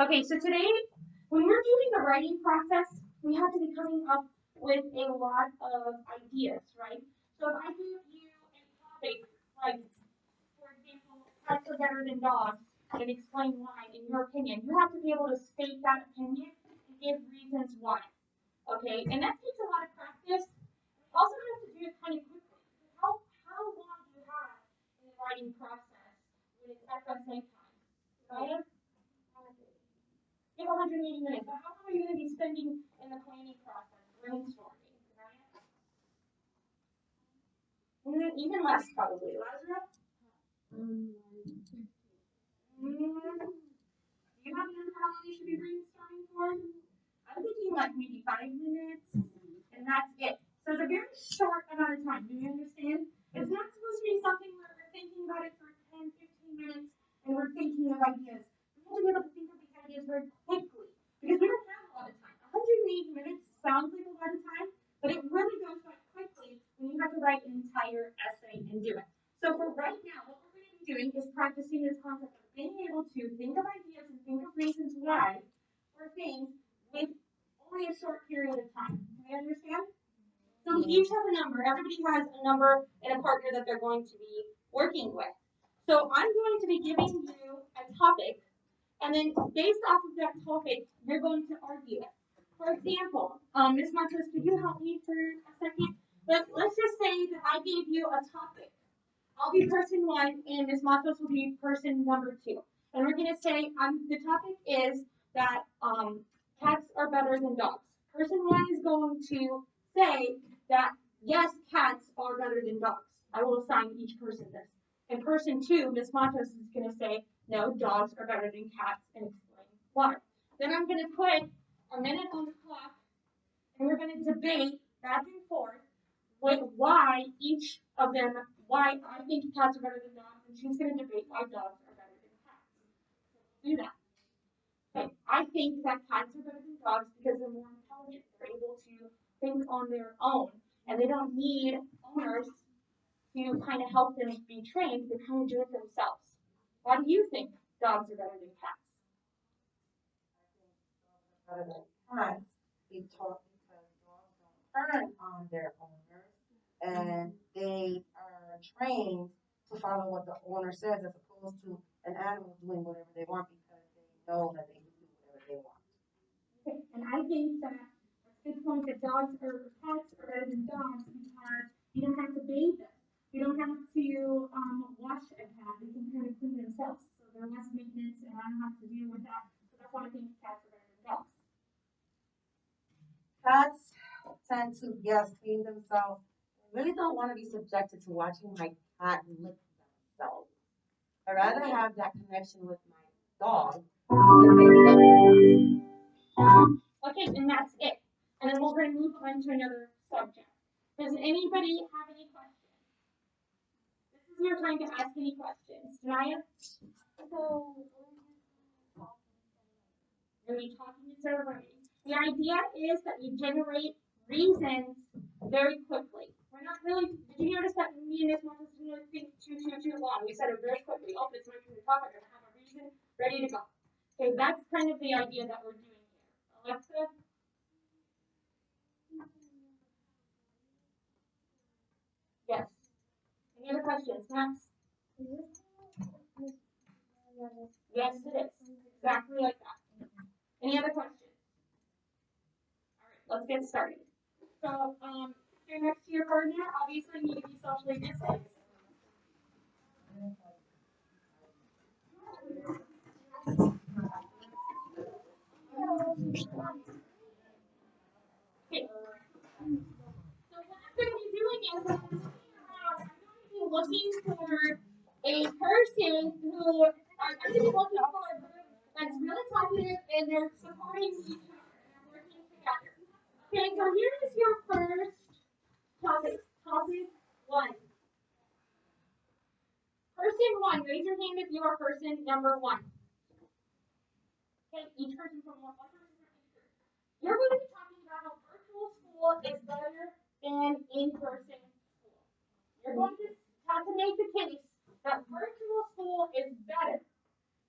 Okay, so today, when we're doing the writing process, we have to be coming up with a lot of ideas, right? So if I give you a topic, like, for example, pets are better than dogs, and explain why, in your opinion, you have to be able to state that opinion and give reasons why. Okay, and that takes a lot of practice. You also have to do it kind of quickly. How long do you have in the writing process when it's at the same time? Right? You have 180 minutes. So how long are you going to be spending in the planning process, brainstorming? Even less probably. Lazarus? Do you have an idea how long you should be brainstorming for? I'm thinking like maybe 5 minutes, and that's it. So it's a very short amount of time. Do you understand? It's not supposed to be something where we're thinking about it for 10, 15 minutes and we're thinking of ideas. We have to be able to think of these ideas very quickly because we don't have a lot of time. 108 minutes sounds like a lot of time, but it really goes by quickly when you have to write an entire essay and do it. So for right now, what we're going to be doing is practicing this concept of being able to think of ideas and think of reasons why for things with only a short period of time. Do you understand? So we each have a number. Everybody has a number and a partner that they're going to be working with. So I'm going to be giving you a topic, and then based off of that topic, you're going to argue it. For example, Ms. Montes, could you help me for a second? Let's just say that I gave you a topic. I'll be person one, and Ms. Matos will be person number two. And we're going to say the topic is that cats are better than dogs. Person one is going to say that yes, cats are better than dogs. I will assign each person this. And person two, Ms. Matos, is going to say no, dogs are better than cats, and explain why. Then I'm going to put a minute on the clock, and we're going to debate back and forth with why each of them, why I think cats are better than dogs, and she's going to debate why dogs are better than cats. Do that. Okay. I think that cats are better than dogs because they're more intelligent. They're able to think on their own, and they don't need owners to kind of help them be trained. They kind of do it themselves. Why do you think dogs are better than cats? Better than cats. They talk because dogs don't turn on their owners, and they are trained to follow what the owner says as opposed to an animal doing whatever they want because they know that they can do whatever they want. Okay. And I think that it's a good point that dogs or cats are better than dogs because you don't have to bathe them. You don't have to wash a cat. They can kind of clean themselves. So they're less maintenance and I don't have to deal with that. So that's why I think cats are better than dogs. Cats tend to, yes, clean themselves. I really don't want to be subjected to watching my cat lick themselves. I'd rather have that connection with my dog than maybe Okay, and that's it. And then we're going to move on to another subject. Does anybody have any questions? This is your time to ask any questions. Naya? So, are we talking instead of writing? The idea is that we generate reasons very quickly. We're not really, did you notice that me and Miss Marcus didn't really think too long? We said it very quickly. Oh, it's my turn to talk. I'm going to have a reason ready to go. Okay, that's kind of the idea that we're doing here. Alexa? Yes. Any other questions? Max? Yes, it is. Exactly like that. Any other questions? All right, let's get started. So, if you're next to your partner, obviously you need to be socially distanced. Okay. So what I'm going to be doing is I'm going to be looking for a person who I'm going to be looking for a group that's really talkative and they're supporting each other and they're working together. Okay, so here is your first topic. Topic one. Person one, raise your hand if you are person number one. Okay, each person from one person from each group. You're going to be talking about how virtual school is better than in-person school. You're going to have to make the case that virtual school is better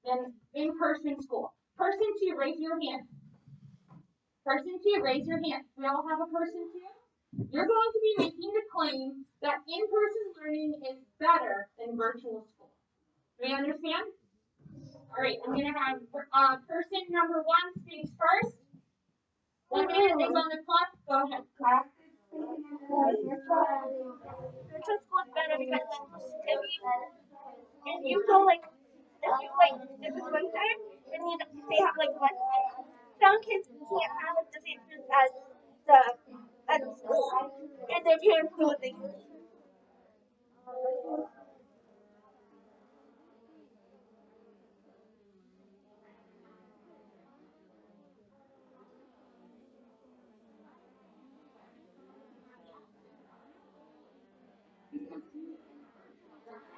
than in-person school. Person two, raise your hand. Person two, raise your hand. We all have a person two? You're going to be making the claim that in-person learning is better than virtual school. Do we understand? All right, I'm going to have person number one speaks first. 1 minute is on the clock. Go ahead. Virtual school is better because if you go like if you like if it's winter and you they have like one some kids can't have like the same food as the school and their parents do what they do.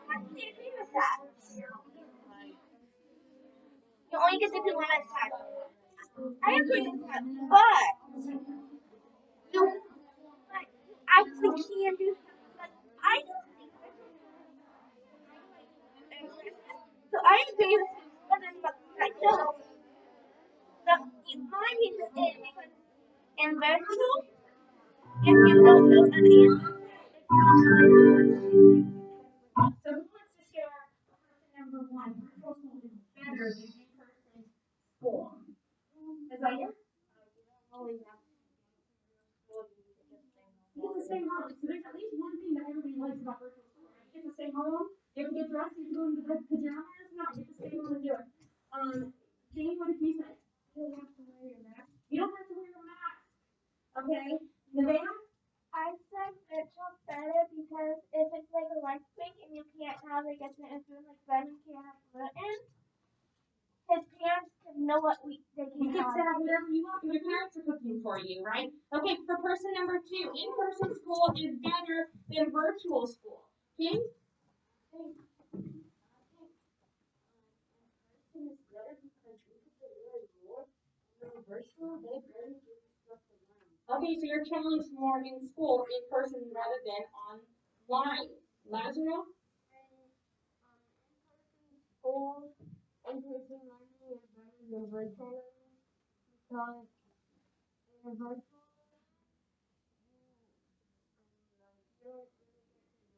I actually agree with that. You only get to do one at a time. I agree with that, but you actually can do. But I don't think so. I agree with him, but I don't. My reason is because in virtual, if you don't know an answer, if you don't know So who wants to share person number one? Virtual school is better than in-person school. Isaiah? You get to stay home. So there's at least one thing that everybody likes about virtual school, right? You get to stay home. You have to get dressed. You have to go into the pajamas. No, you get to stay home and do it. Jane, what did you say? You don't have to wear your mask. You don't have to wear your mask. Okay. Nevaeh? I said virtual better because if it's like a lunch break and you can't have like a certain food, like Simon can't have gluten, his parents can know what they can You get have. to have whatever you want. Your parents are cooking for you, right? Okay, for person number two, in-person school is better than virtual school. King? Okay, so you're challenged more in school, in person, rather than online. Lazaro? School, in-person learning is better than virtual learning because in virtual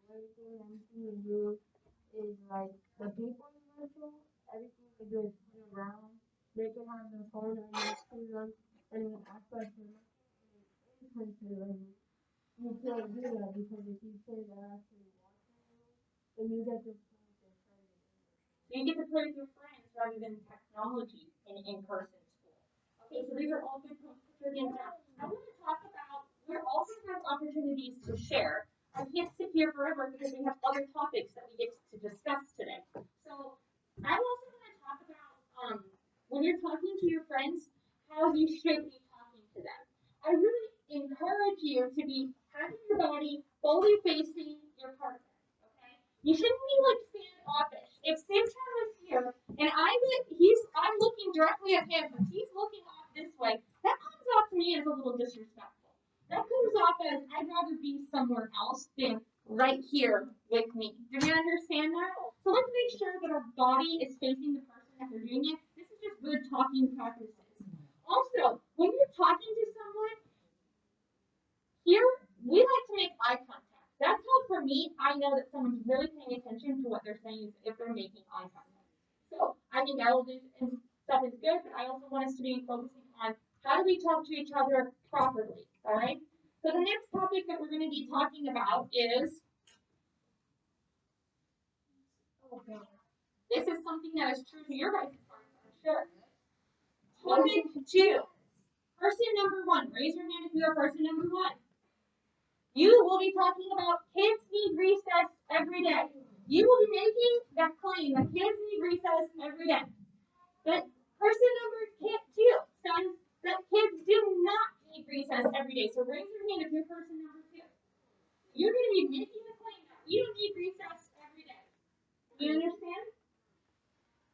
everything you do is like the people in virtual, everything they do is put around. They can have their phone right next to them and act like they're in person learning. You can't do that because if you say they're actually watching you, then you get this point of So you get to play with your friends rather than technology in in-person school. Okay, so these are all good points to put in now. I want to talk about, we also have opportunities to share. I can't sit here forever because we have other topics that we get to discuss today. So I also want to talk about when you're talking to your friends, how you should be talking to them. I really encourage you to be having your body fully facing your partner. Okay? You shouldn't be like standoffish. If Samson was here and I'm looking directly at him, but he's looking off this way, that comes off to me as a little disrespectful. That comes off as I'd rather be somewhere else than right here with me. Do you understand that? So let's make sure that our body is facing the person that we're doing it. This is just good talking practices. Also, when you're talking to someone, here we like to make eye contact. That's how, for me, I know that someone's really paying attention to what they're saying if they're making eye contact. So I think all of this stuff is good, but I also want us to be focusing on how do we talk to each other properly. All right. So the next topic that we're going to be talking about is this is something that is true to your guys' part, I'm sure. Topic 2. Person number 1. Raise your hand if you are person number 1. You will be talking about kids need recess every day. You will be making that claim that kids need recess every day. But person number 2 says that kids do not need recess every day. So raise your hand if you're person number 2. You're going to be making the claim that you don't need recess every day. Do you understand?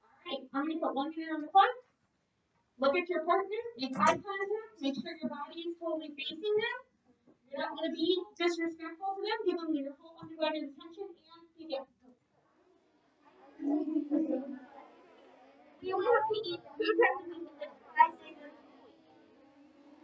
All right, I'm going to put 1 minute on the clock. Look at your partner, make eye contact, make sure your body is totally facing them. You're not going to be disrespectful to them. Give them your whole undivided attention and begin. You have to eat 2 times